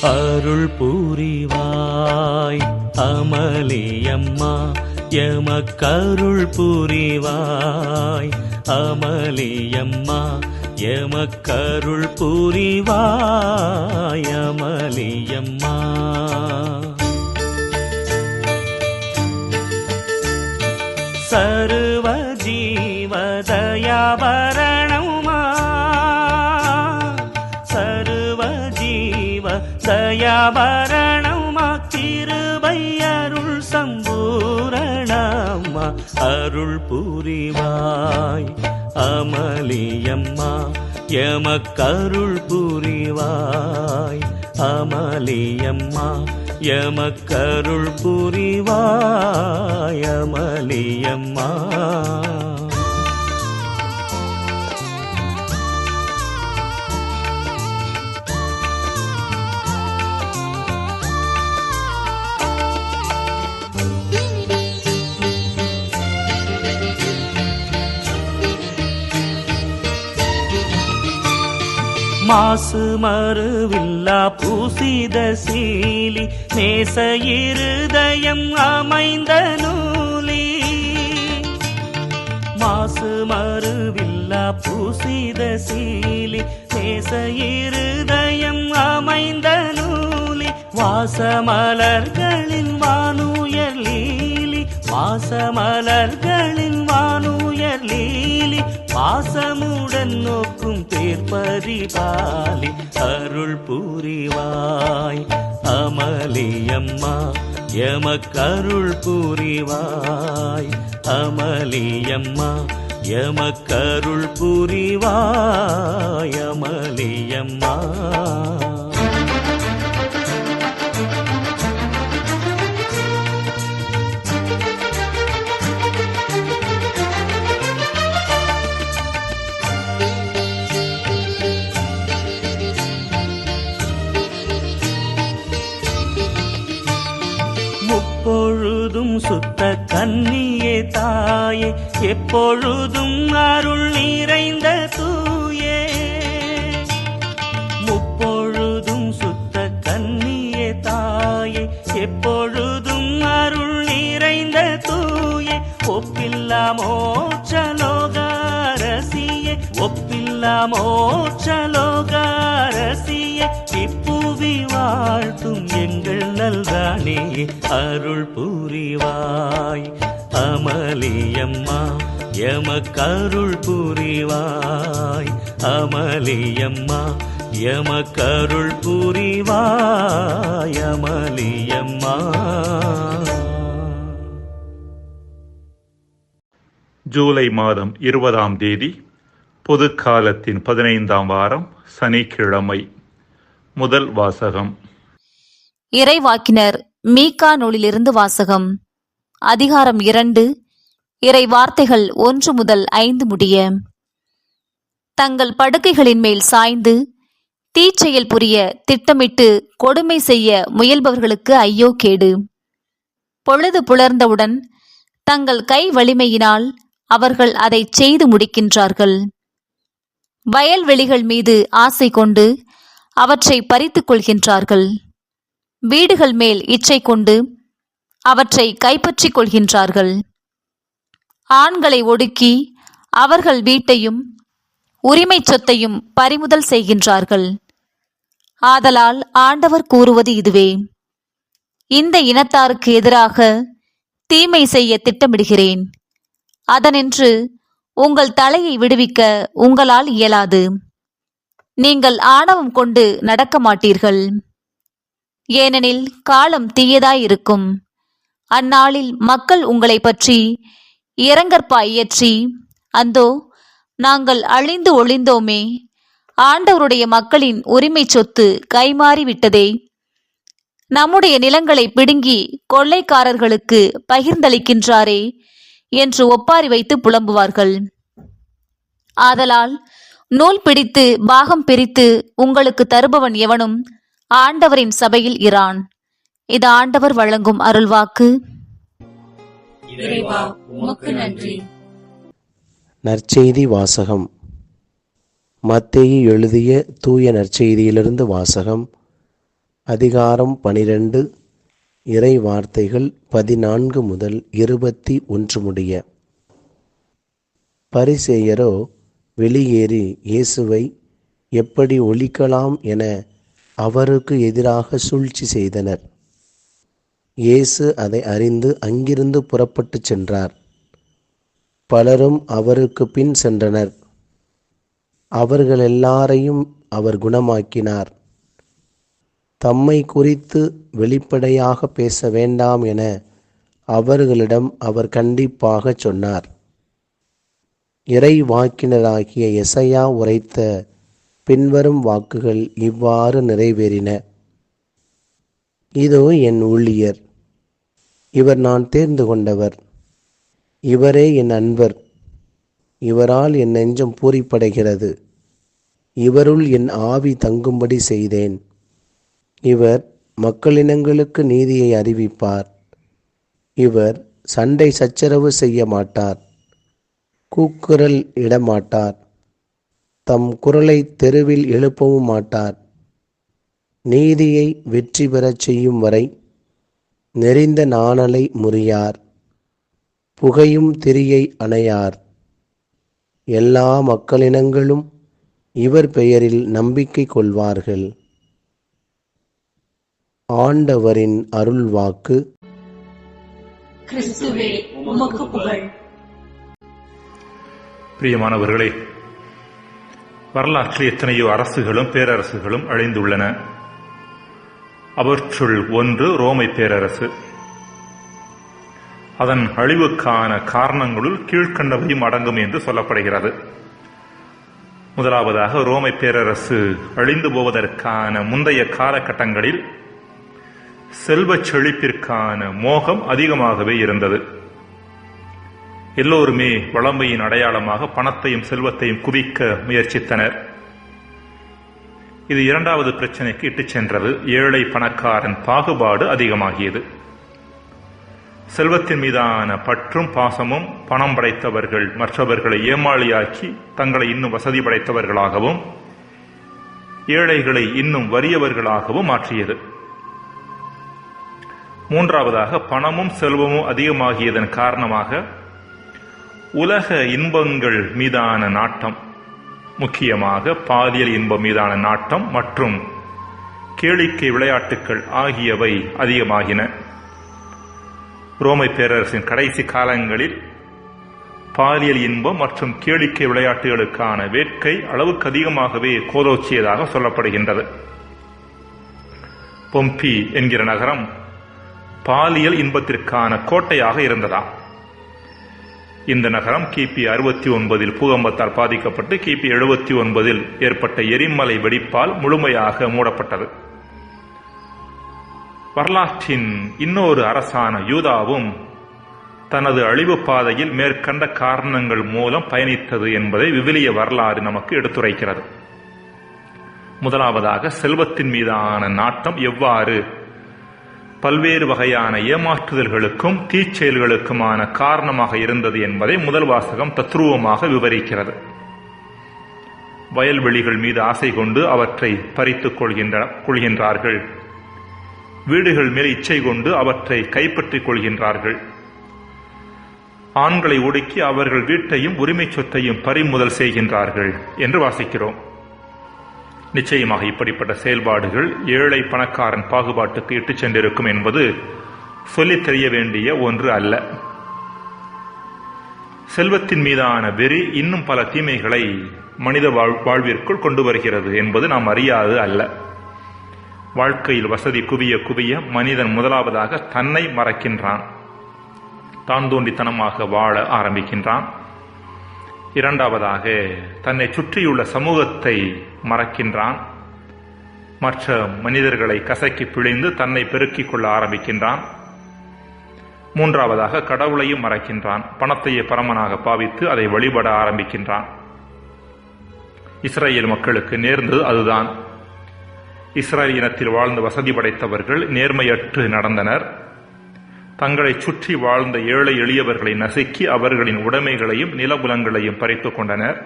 அருள் புரிவாய் அமளியம்மா, எமக்கருள் புரிவாய் அமளியம்மா, எமக்கருள் புரிவாய் அமளியம்மா. சர்வ ஜீவதயாவரணமா, சர்வ ஜீவ தயாவரணமா, கிருபை அருள் சம்பூரணமா, அருள் புரிவாய் அமளியம்மா, எமக்கருள் புரிவாய் அமளியம்மா, எமக்கருள் புரிவாய் அமளியம்மா. மாசு மறுவில்லா பூசித சீலி, நேச இருதயம் அமைந்த நூலி. மாசு மறுவில்லா பூசித சீலி, நேச இருதயம் அமைந்த நூலி. வாசமலர்களின் வானுயர் லீலி, வாசமலர்களின் வானுயர் லீலி. பாசமுடன் நோக்கும் தேர்பரிபாலி, அருள் புரிவாய் அமளியம்மா, எமக்கருள் புரிவாய் அமளியம்மா, எமக்கருள் புரிவாய் அமளியம்மா. எப்பொழுதும் சுத்த கன்னியே தாயே, எப்பொழுதும் அருள் நிறைந்த தூயே. முப்பொழுதும் சுத்த கன்னியே தாயே, எப்பொழுதும் அருள் நிறைந்த தூயே. ஒப்பில்லா மோட்சலோகாரசியே, ஒப்பில்லா மோட்சலோகாரசியே. இப்புவி வாழ்த்தும் எங்கள் நல்ராணி, அருள் புரிவாய் அமளியம்மா, எமக்கருள் புரிவாய் அமளியம்மா, எமக்கருள் புரிவாய் அமளியம்மா. ஜூலை மாதம் 20ஆம் தேதி, பொதுக்காலத்தின் 15ஆம் வாரம், சனிக்கிழமை. முதல் வாசகம். இறைவாக்கினர் மீகா நூலிலிருந்து வாசகம். அதிகாரம் 2, இறை வார்த்தைகள் 1 முதல் 5 முடிய. தங்கள் படுக்கைகளின் மேல் சாய்ந்து தீச்செயல் புரிய திட்டமிட்டு கொடுமை செய்ய முயல்பவர்களுக்கு ஐயோ கேடு. பொழுது புலர்ந்தவுடன் தங்கள் கை வலிமையினால் அவர்கள் அதை செய்து முடிக்கின்றார்கள். வயல்வெளிகள் மீது ஆசை கொண்டு அவற்றை பறித்துக் கொள்கின்றார்கள். வீடுகள் மேல் இச்சை கொண்டு அவற்றை கைப்பற்றிக் கொள்கின்றார்கள். ஆண்களை ஒடுக்கி அவர்கள் வீட்டையும் உரிமை சொத்தையும் பறிமுதல் செய்கின்றார்கள். ஆதலால் ஆண்டவர் கூறுவது இதுவே: இந்த இனத்தாருக்கு எதிராக தீமை செய்ய திட்டமிடுகிறேன். அதனின்று உங்கள் தலையை விடுவிக்க உங்களால் இயலாது. நீங்கள் ஆணவம் கொண்டு நடக்க மாட்டீர்கள். ஏனெனில் காலம் தீயதாயிருக்கும். அந்நாளில் மக்கள் உங்களை பற்றி இரங்கற்பாய் இயற்றி, அந்தோ நாங்கள் அழிந்து ஒளிந்தோமே, ஆண்டவருடைய மக்களின் உரிமை சொத்து கைமாறிவிட்டதே, நம்முடைய நிலங்களை பிடுங்கி கொள்ளைக்காரர்களுக்கு பகிர்ந்தளிக்கின்றாரே என்று ஒப்பாரி வைத்து புலம்புவார்கள். ஆதலால் நூல் பிடித்து பாகம் பிரித்து உங்களுக்கு தருபவன் எவனும் ஆண்டவரின் சபையில் இரான். இது ஆண்டவர் வழங்கும் அருள்வாக்கு. நற்செய்தி வாசகம். மத்தேயு எழுதிய தூய நற்செய்தியிலிருந்து வாசகம். அதிகாரம் 12, இறை வார்த்தைகள் 14 முதல் 21 முடிய. பரிசேயரோ வெளியேறி இயேசுவை எப்படி ஒழிக்கலாம் என அவருக்கு எதிராக சூழ்ச்சி செய்தனர். இயேசு அதை அறிந்து அங்கிருந்து புறப்பட்டுச் சென்றார். பலரும் அவருக்கு பின் சென்றனர். அவர்கள் எல்லாரையும் அவர் குணமாக்கினார். தம்மை குறித்து வெளிப்படையாக பேச வேண்டாம் என அவர்களிடம் அவர் கண்டிப்பாக சொன்னார். இறை வாக்கினராகிய எசையா உரைத்த பின்வரும் வாக்குகள் இவ்வாறு நிறைவேறின. இதோ என் ஊழியர், இவர் நான் தேர்ந்து கொண்டவர், இவரே என் அன்பர், இவரால் என் நெஞ்சம் பூரிப்படைகிறது, இவருள் என் ஆவி தங்கும்படி செய்தேன். இவர் மக்களினங்களுக்கு நீதியை அறிவிப்பார். இவர் சண்டை சச்சரவு செய்ய மாட்டார், கூக்குரல் இடமாட்டார், தம் குரலை தெருவில் எழுப்பவும் மாட்டார். நீதியை வெற்றி பெறச் செய்யும் வரை நெறிந்த நாணலை முறியார், புகையும் திரியை அணையார். எல்லா மக்களினங்களும் இவர் பெயரில் நம்பிக்கை கொள்வார்கள். ஆண்டவரின் அருள்வாக்கு. கிறிஸ்துவே உமக்கு புகழ். பிரியமானவர்களே, வரலாற்றில் எத்தனையோ அரசுகளும் பேரரசுகளும் அழிந்துள்ளன. அவற்றுள் ஒன்று ரோமை பேரரசு. அதன் அழிவுக்கான காரணங்களுள் கீழ்க்கண்டவையும் அடங்கும் என்று சொல்லப்படுகிறது. முதலாவதாக, ரோமை பேரரசு அழிந்து போவதற்கான முந்தைய காலகட்டங்களில் செல்வச் செழிப்பிற்கான மோகம் அதிகமாகவே இருந்தது. எல்லோருமே வளமையின் அடையாளமாக பணத்தையும் செல்வத்தையும் குவிக்க முயற்சித்தனர். இது இரண்டாவது பிரச்சனைக்கு இட்டுச் சென்றது. ஏழை பணக்காரன் பாகுபாடு அதிகமாகியது. செல்வத்தின் மீதான பற்றும் பாசமும் பணம் படைத்தவர்கள் மற்றவர்களை ஏமாளியாக்கி தங்களை இன்னும் வசதி படைத்தவர்களாகவும் ஏழைகளை இன்னும் வறியவர்களாகவும் மாற்றியது. மூன்றாவதாக, பணமும் செல்வமும் அதிகமாகியதன் காரணமாக உலக இன்பங்கள் மீதான நாட்டம், முக்கியமாக பாலியல் இன்பம் மீதான நாட்டம் மற்றும் கேளிக்கை விளையாட்டுக்கள் ஆகியவை அதிகமாகின. ரோமை பேரரசின் கடைசி காலங்களில் பாலியல் இன்பம் மற்றும் கேளிக்கை விளையாட்டுகளுக்கான வேட்கை அளவுக்கு அதிகமாகவே கோலோச்சியதாக சொல்லப்படுகின்றது. பொம்பி என்கிற நகரம் பாலியல் இன்பத்திற்கான கோட்டையாக இருந்ததா. இந்த நகரம் கிபி 69 பூகம்பத்தால் பாதிக்கப்பட்டு கிபி 79 ஏற்பட்ட எரிமலை வெடிப்பால் முழுமையாக மூடப்பட்டது. வரலாற்றின் இன்னொரு அரசான யூதாவும் தனது அழிவு பாதையில் மேற்கண்ட காரணங்கள் மூலம் பயணித்தது என்பதை விவிலிய வரலாறு நமக்கு எடுத்துரைக்கிறது. முதலாவதாக, செல்வத்தின் மீதான நாட்டம் எவ்வாறு பல்வேறு வகையான ஏமாற்றுதல்களுக்கும் தீச்செயல்களுக்குமான காரணமாக இருந்தது என்பதை முதல் வாசகம் தத்ரூபமாக விவரிக்கிறது. வயல்வெளிகள் மீது ஆசை கொண்டு அவற்றை பறித்துக் கொள்கின்றார்கள். வீடுகள் மேல் இச்சை கொண்டு அவற்றை கைப்பற்றிக் கொள்கின்றார்கள். ஆண்களை ஒடுக்கி அவர்கள் வீட்டையும் உரிமை சொத்தையும் பறிமுதல் செய்கின்றார்கள் என்று வாசிக்கிறோம். நிச்சயமாக இப்படிப்பட்ட செயல்பாடுகள் ஏழை பணக்காரன் பாகுபாட்டுக்கு இட்டுச் சென்றிருக்கும் என்பது சொல்லித் தெரிய வேண்டிய ஒன்று அல்ல. செல்வத்தின் மீதான வெறி இன்னும் பல தீமைகளை மனித வாழ்விற்குள் கொண்டு வருகிறது என்பது நாம் அறியாது அல்ல. வாழ்க்கையில் வசதி குவிய குவிய மனிதன் முதலாவதாக தன்னை மறக்கின்றான், தான் தோண்டித்தனமாக வாழ ஆரம்பிக்கின்றான். இரண்டாவதாக, தன்னை சுற்றியுள்ள சமூகத்தை மறக்கின்றான். மற்ற மனிதர்களை கசக்கி பிழிந்து தன்னை பெருக்கிக் கொள்ள ஆரம்பிக்கின்றான். மூன்றாவதாக, கடவுளையும் மறக்கின்றான். பணத்தையே பரமனாக பாவித்து அதை வழிபட ஆரம்பிக்கின்றான். இஸ்ரேல் மக்களுக்கு நேர்ந்தது அதுதான். இஸ்ரேல் இனத்தில் வாழ்ந்த வசதி படைத்தவர்கள் நேர்மையற்று நடந்தனர். தங்களை சுற்றி வாழ்ந்த ஏழை எளியவர்களை நசுக்கி அவர்களின் உடைமைகளையும் நிலபுலங்களையும் பறித்துக் கொண்டனர்.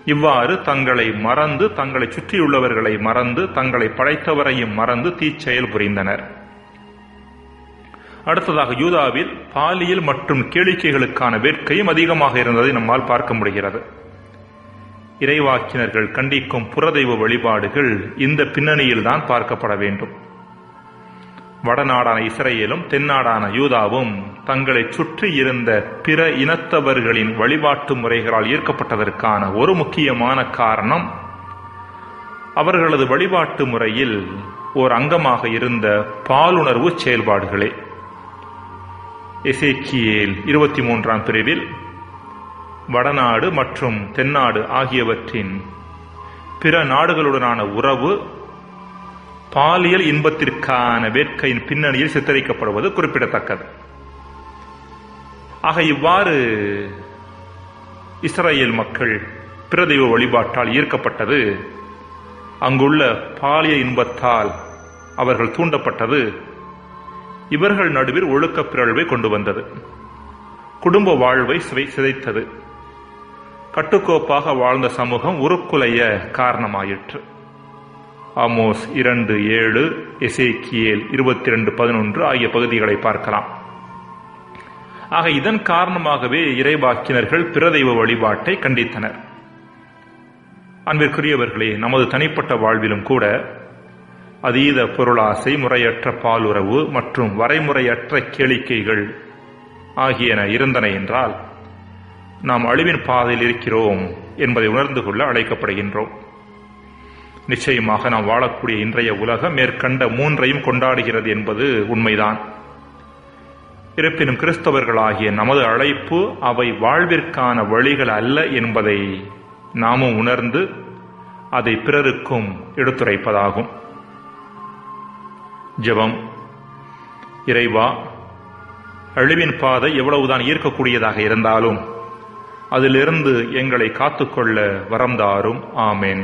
இவ்வாறு தங்களை மறந்து, தங்களை சுற்றியுள்ளவர்களை மறந்து, தங்களை படைத்தவரையும் மறந்து தீச்செயல் புரிந்தனர். அடுத்ததாக யூதாவில் பாலியல் மற்றும் கேளிக்கைகளுக்கான வேட்கையும் அதிகமாக இருந்ததை நம்மால் பார்க்க முடிகிறது. இறைவாக்கினர்கள் கண்டிக்கும் புறதெய்வ வழிபாடுகள் இந்த பின்னணியில் தான் பார்க்கப்பட வேண்டும். வடநாடான இஸ்ரேலும் தென்னாடான யூதாவும் தங்களை சுற்றி இருந்த பிற இனத்தவர்களின் வழிபாட்டு முறைகளால் ஈர்க்கப்பட்டதற்கான ஒரு முக்கியமான காரணம் அவர்களது வழிபாட்டு முறையில் ஓர் அங்கமாக இருந்த பாலுணர்வு செயல்பாடுகளே. எசேக்கியேல் 23ஆம் பிரிவில் வடநாடு மற்றும் தென்னாடு ஆகியவற்றின் பிற நாடுகளுடனான உறவு பாலியல் இன்பத்திற்கான வேட்கையின் பின்னணியில் சித்தரிக்கப்படுவது குறிப்பிடத்தக்கது. ஆக இவ்வாறு இஸ்ரேல் மக்கள் பிரதெய்வ வழிபாட்டால் ஈர்க்கப்பட்டது, அங்குள்ள பாலியல் இன்பத்தால் அவர்கள் தூண்டப்பட்டது இவர்கள் நடுவில் ஒழுக்க பிறழ்வை கொண்டு வந்தது. குடும்ப வாழ்வை சிதைத்தது. கட்டுக்கோப்பாக வாழ்ந்த சமூகம் உருக்குலைய காரணமாயிற்று. ஆமோஸ் 2:7, எசேக்கியேல் 22:11 ஆகிய பகுதிகளை பார்க்கலாம். ஆக இதன் காரணமாகவே இறைவாக்கினர்கள் பிரதெய்வ வழிபாட்டை கண்டித்தனர். அன்பிற்குரியவர்களே, நமது தனிப்பட்ட வாழ்விலும் கூட அதீத பொருளாசை, முறையற்ற பாலுறவு மற்றும் வரைமுறையற்ற கேளிக்கைகள் ஆகியன இருந்தன என்றால் நாம் அழிவின் பாதையில் இருக்கிறோம் என்பதை உணர்ந்து கொள்ள அழைக்கப்படுகின்றோம். நிச்சயமாக நாம் வாழக்கூடிய இன்றைய உலகம் மேற்கண்ட மூன்றையும் கொண்டாடுகிறது என்பது உண்மைதான். இருப்பினும் கிறிஸ்தவர்களாகிய நமது அழைப்பு அவை வாழ்விற்கான வழிகள் அல்ல என்பதை நாமும் உணர்ந்து அதை பிறருக்கும் எடுத்துரைப்பதாகும். ஜெபம். இறைவா, அழிவின் பாதை எவ்வளவுதான் ஈர்க்கக்கூடியதாக இருந்தாலும் அதிலிருந்து எங்களை காத்துக்கொள்ள வரம் தாரும். ஆமேன்.